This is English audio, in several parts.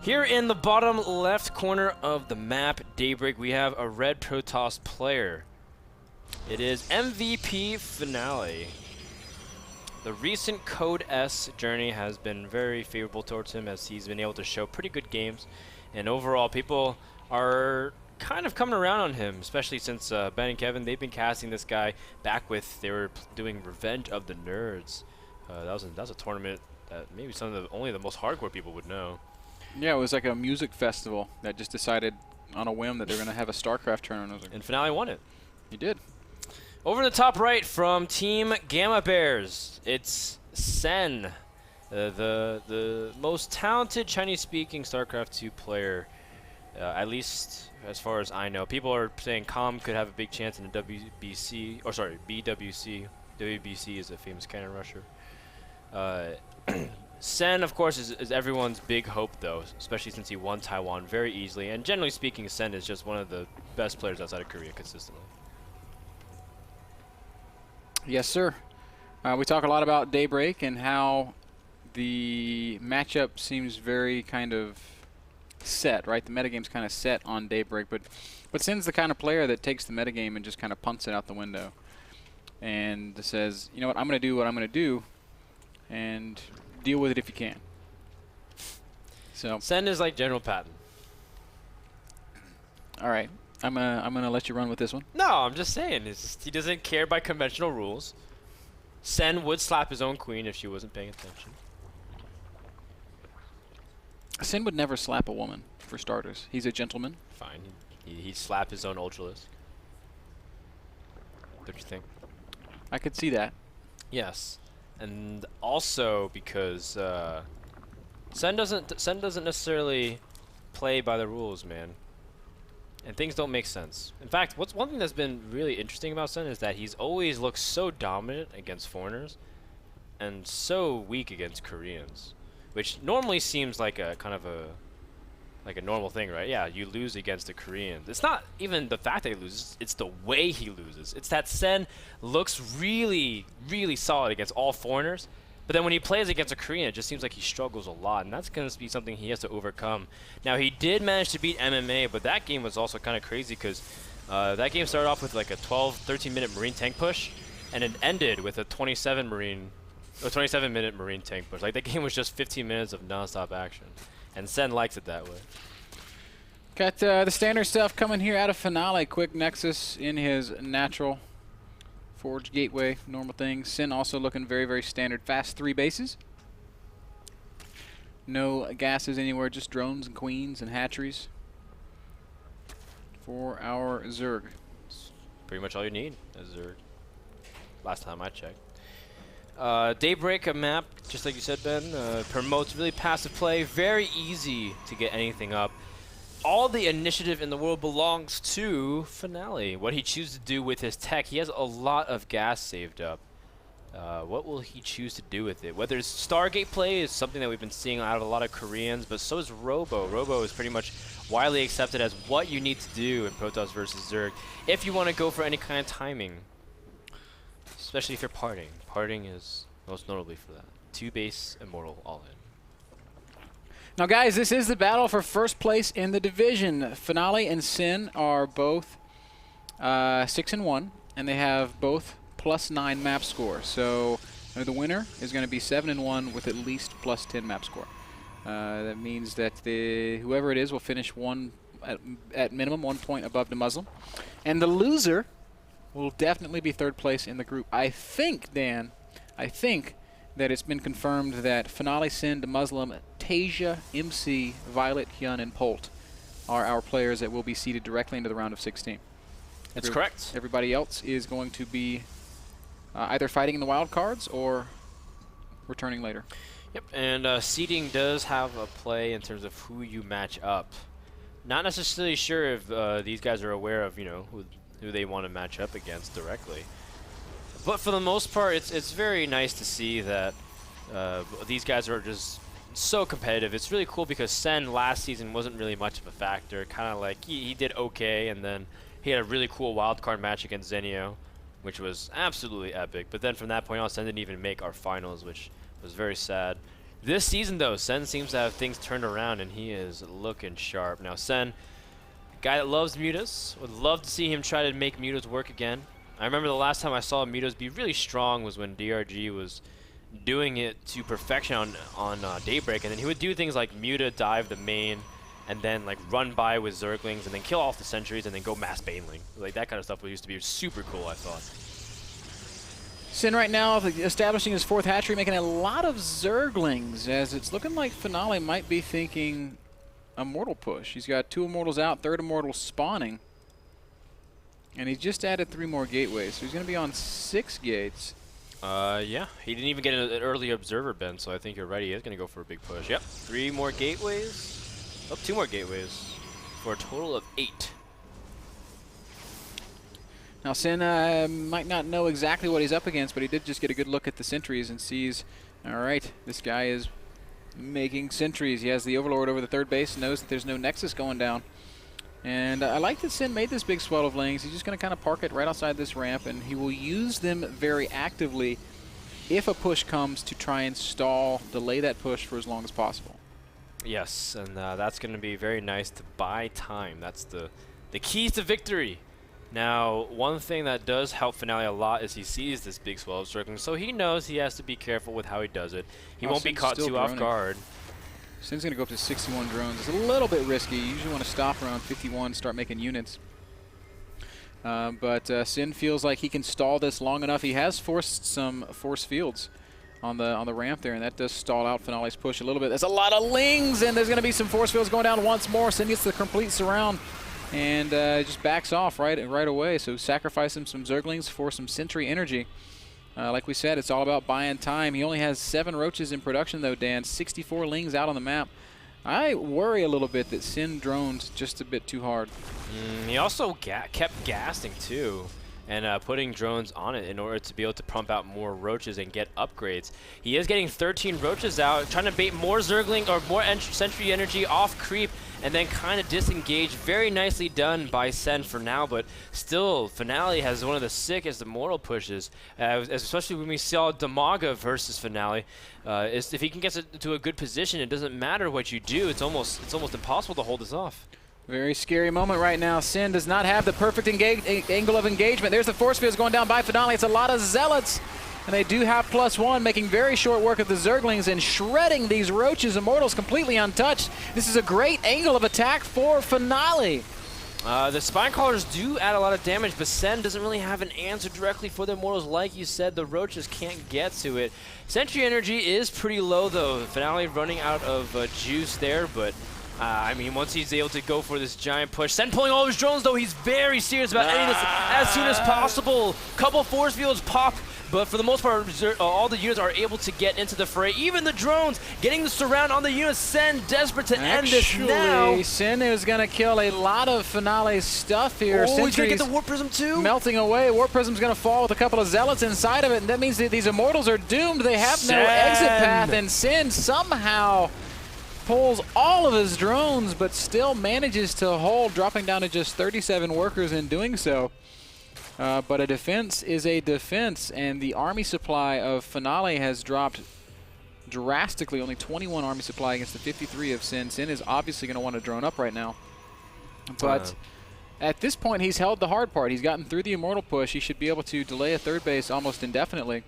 Here in the bottom left corner of the map, Daybreak, we have a red Protoss player. It is MVP Finale. The recent Code S journey has been very favorable towards him as he's been able to show pretty good games. And overall, people are kind of coming around on him, especially since Ben and Kevin, they've been casting this guy back with, they were doing Revenge of the Nerds. That was a tournament that maybe only the most hardcore people would know. Yeah, it was like a music festival that just decided on a whim that they're going to have a StarCraft tournament. And Finale won it. He did. Over in the top right from Team Gamma Bears, it's Sen, the most talented Chinese-speaking StarCraft 2 player, at least as far as I know. People are saying Com could have a big chance in the WBC, or sorry, BWC. WBC is a famous cannon rusher. Sen, of course, is everyone's big hope, though, especially since he won Taiwan very easily. And generally speaking, Sen is just one of the best players outside of Korea consistently. Yes, sir. We talk a lot about Daybreak and how the matchup seems very kind of set, right? The metagame's kind of set on Daybreak, but Sen's the kind of player that takes the metagame and just kind of punts it out the window and says, you know what, I'm going to do what I'm going to do, and deal with it if you can. So Sen is like General Patton. All right, I'm gonna let you run with this one. No, I'm just saying, he doesn't care by conventional rules. Sen would slap his own queen if she wasn't paying attention. Sen would never slap a woman, for starters. He's a gentleman. Fine, he'd slap his own Ultralisk. Don't you think? I could see that. Yes. And also because Sen doesn't necessarily play by the rules, man. And things don't make sense. In fact, one thing that's been really interesting about Sen is that he's always looked so dominant against foreigners and so weak against Koreans, which normally seems like a kind of a normal thing, right? Yeah, you lose against the Koreans. It's not even the fact that he loses, it's the way he loses. It's that Sen looks really, really solid against all foreigners, but then when he plays against a Korean, it just seems like he struggles a lot, and that's going to be something he has to overcome. Now, he did manage to beat MMA, but that game was also kind of crazy because that game started off with like a 13-minute Marine tank push, and it ended with a 27-minute Marine tank push. Like, that game was just 15 minutes of non-stop action. And Sen likes it that way. Got the standard stuff coming here out of Finale. Quick Nexus in his natural. Forge Gateway, normal things. Sen also looking very, very standard. Fast 3 bases. No gases anywhere, just drones and queens and hatcheries for our Zerg. It's pretty much all you need as Zerg. Last time I checked. Daybreak, a map, just like you said, Ben, promotes really passive play, very easy to get anything up. All the initiative in the world belongs to Finale. What he chooses to do with his tech, he has a lot of gas saved up. What will he choose to do with it? Whether it's Stargate play is something that we've been seeing out of a lot of Koreans, but so is Robo. Robo is pretty much widely accepted as what you need to do in Protoss versus Zerg if you want to go for any kind of timing. Especially if you're parting. Parting is most notably for that. 2-base Immortal all-in. Now, guys, this is the battle for first place in the division. Finale and Sen are both 6-1, and they have both +9 map score. So the winner is going to be 7-1 with at least +10 map score. That means that whoever it is will finish at minimum 1 point above the Muslim. And the loser will definitely be third place in the group. I think, Dan, that it's been confirmed that Finale, Sen, the Muslim, Tasia, MC, Violet, Hyun, and Polt are our players that will be seeded directly into the round of 16. That's correct. Everybody else is going to be either fighting in the wild cards or returning later. Yep, and seeding does have a play in terms of who you match up. Not necessarily sure if these guys are aware of, you know, who they want to match up against directly. But for the most part, it's very nice to see that these guys are just so competitive. It's really cool because Sen last season wasn't really much of a factor. Kind of like he did okay, and then he had a really cool wildcard match against Zenio, which was absolutely epic. But then from that point on, Sen didn't even make our finals, which was very sad. This season, though, Sen seems to have things turned around, and he is looking sharp. Now, Sen, guy that loves mutas, would love to see him try to make mutas work again. I remember the last time I saw mutas be really strong was when DRG was doing it to perfection on Daybreak, and then he would do things like muta dive the main, and then like run by with Zerglings, and then kill off the sentries, and then go mass baneling. Like that kind of stuff used to be super cool, I thought. Sin right now establishing his 4th hatchery, making a lot of Zerglings, as it's looking like Finale might be thinking Immortal push. He's got 2 Immortals out, 3rd Immortal spawning. And he just added 3 more gateways, so he's going to be on 6 gates. Yeah, he didn't even get an early observer bend, so I think you're right. He is going to go for a big push. Yep, 3 more gateways. Oh, 2 more gateways for a total of 8. Now Sin might not know exactly what he's up against, but he did just get a good look at the sentries and sees, all right, this guy is making sentries. He has the Overlord over the 3rd base, knows that there's no Nexus going down. And I like that Sin made this big swell of lanes. He's just going to kind of park it right outside this ramp, and he will use them very actively if a push comes to try and stall, delay that push for as long as possible. Yes, and that's going to be very nice to buy time. That's the keys to victory. Now, one thing that does help Finale a lot is he sees this big swell of circling, so he knows he has to be careful with how he does it. He won't be caught too off guard. Sin's going to go up to 61 drones. It's a little bit risky. You usually want to stop around 51, start making units. But Sin feels like he can stall this long enough. He has forced some force fields on the ramp there, and that does stall out Finale's push a little bit. There's a lot of lings, and there's going to be some force fields going down once more. Sin gets the complete surround and just backs off right away. So sacrificing some Zerglings for some Sentry energy. Like we said, it's all about buying time. He only has 7 roaches in production, though, Dan. 64 lings out on the map. I worry a little bit that Sin drones just a bit too hard. He also kept gassing, too, and putting drones on it in order to be able to pump out more roaches and get upgrades. He is getting 13 roaches out, trying to bait more Zergling or more Sentry energy off creep, and then kind of disengage. Very nicely done by Sen for now, but still, Finale has one of the sickest Immortal pushes, especially when we saw Damaga versus Finale. If he can get to a good position, it doesn't matter what you do. It's almost impossible to hold this off. Very scary moment right now. Sin does not have the perfect angle of engagement. There's the force fields going down by Finale. It's a lot of Zealots. And they do have +1, making very short work of the Zerglings and shredding these roaches. Immortals completely untouched. This is a great angle of attack for Finale. The Spinecrawlers do add a lot of damage, but Sen doesn't really have an answer directly for the Immortals. Like you said, the roaches can't get to it. Sentry energy is pretty low, though. Finale running out of juice there, but I mean, once he's able to go for this giant push. Sen pulling all his drones, though. He's very serious about ending this as soon as possible. Couple force fields pop. But for the most part, all the units are able to get into the fray. Even the drones getting the surround on the units. Sen desperate to end this now. Sen is going to kill a lot of Finale's stuff here. Oh, he's going to get the Warp Prism too? Melting away. Warp Prism's going to fall with a couple of Zealots inside of it. And that means that these Immortals are doomed. They have no exit path. And Sen somehow pulls all of his drones, but still manages to hold, dropping down to just 37 workers in doing so. But a defense is a defense, and the army supply of Finale has dropped drastically. Only 21 army supply against the 53 of Sin. Sin is obviously going to want to drone up right now. But at this point, he's held the hard part. He's gotten through the Immortal push. He should be able to delay a 3rd base almost indefinitely.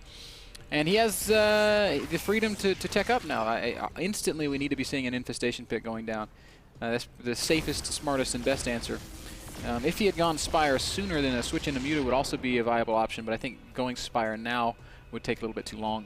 And he has the freedom to tech up now. Instantly, we need to be seeing an Infestation Pit going down. That's the safest, smartest, and best answer. If he had gone Spire sooner than a switch into Muta would also be a viable option, but I think going Spire now would take a little bit too long.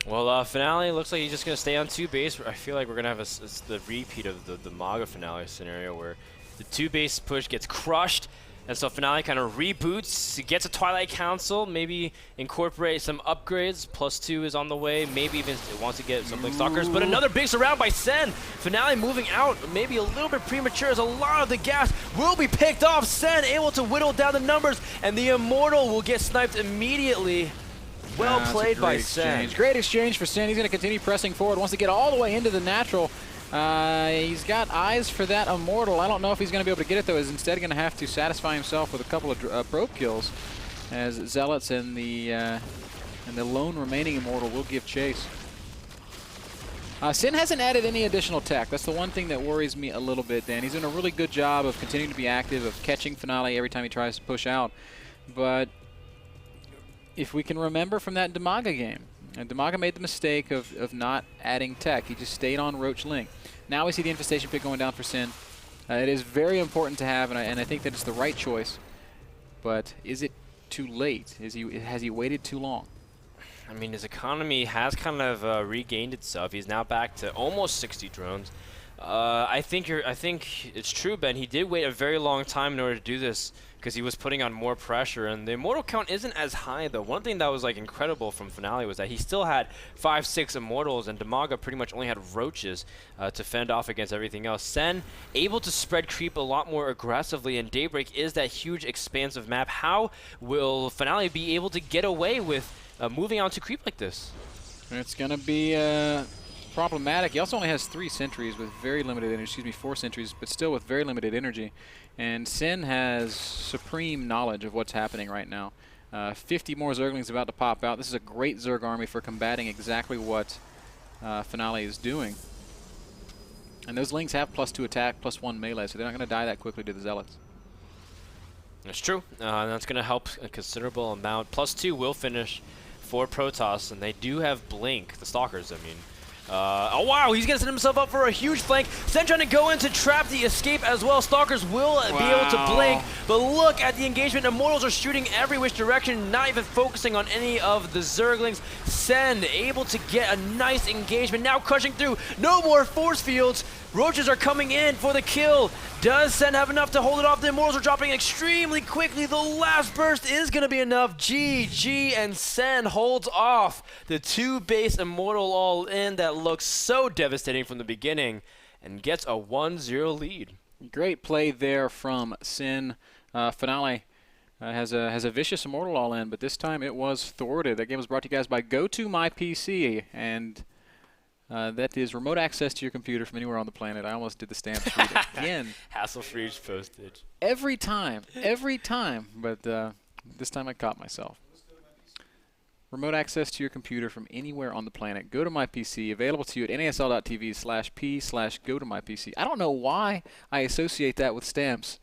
Well, Finale looks like he's just going to stay on 2 base. I feel like we're going to have the repeat of the Maga Finale scenario where the 2 base push gets crushed, and so Finale kind of reboots, he gets a Twilight Council, maybe incorporate some upgrades. +2 is on the way. Maybe even wants to get something Stalkers. But another big surround by Sen. Finale moving out, maybe a little bit premature as a lot of the gas will be picked off. Sen able to whittle down the numbers, and the Immortal will get sniped immediately. Well played by Sen. Great exchange for Sen. He's going to continue pressing forward. Wants to get all the way into the natural. He's got eyes for that Immortal. I don't know if he's going to be able to get it, though. He's instead going to have to satisfy himself with a couple of probe kills, as Zealots and the lone remaining Immortal will give chase. Sin hasn't added any additional tech. That's the one thing that worries me a little bit, Dan. He's doing a really good job of continuing to be active, of catching Finale every time he tries to push out. But if we can remember from that Demaga game, and Demaga made the mistake of not adding tech. He just stayed on Roach Link. Now we see the Infestation Pit going down for Sin. It is very important to have, and I think that it's the right choice. But is it too late? Has he waited too long? I mean, his economy has kind of regained itself. He's now back to almost 60 drones. I think it's true, Ben. He did wait a very long time in order to do this because he was putting on more pressure, and the immortal count isn't as high though. One thing that was like incredible from Finale was that he still had 5-6 immortals, and Demaga pretty much only had roaches to fend off against everything else. Sen able to spread creep a lot more aggressively, and Daybreak is that huge expansive map. How will Finale be able to get away with moving on to creep like this? It's gonna be problematic. He also only has 3 sentries with very limited energy, excuse me, 4 sentries, but still with very limited energy. And Sin has supreme knowledge of what's happening right now. 50 more Zerglings about to pop out. This is a great Zerg army for combating exactly what Finale is doing. And those Lings have +2 attack, +1 melee, so they're not going to die that quickly to the Zealots. That's true. That's going to help a considerable amount. +2 will finish for Protoss, and they do have Blink, the Stalkers, I mean. Oh wow, he's gonna set himself up for a huge flank. Sen trying to go in to trap the escape as well. Stalkers will be able to blink, but look at the engagement. Immortals are shooting every which direction, not even focusing on any of the Zerglings. Sen able to get a nice engagement, now crushing through. No more force fields. Roaches are coming in for the kill. Does Sen have enough to hold it off? The Immortals are dropping extremely quickly. The last burst is going to be enough. GG, and Sen holds off the 2 base Immortal all in that looks so devastating from the beginning and gets a 1-0 lead. Great play there from Sin. Finale has a vicious Immortal all in, but this time it was thwarted. That game was brought to you guys by GoToMyPC, and that is remote access to your computer from anywhere on the planet. I almost did the stamp sheet again. Hassle-free postage. Every time. But this time I caught myself. Remote access to your computer from anywhere on the planet. Go to my PC, available to you at nasl.tv/p/go-to-my-PC. I don't know why I associate that with stamps,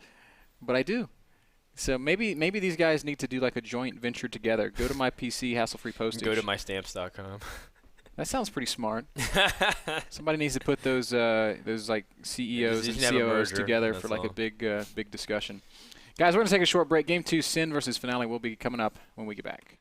but I do. So maybe these guys need to do like a joint venture together. Go to my PC, hassle-free postage. Go to mystamps.com. That sounds pretty smart. Somebody needs to put those like CEOs and COOs together for like a big discussion. Guys, we're going to take a short break. Game 2, Sin versus Finale will be coming up when we get back.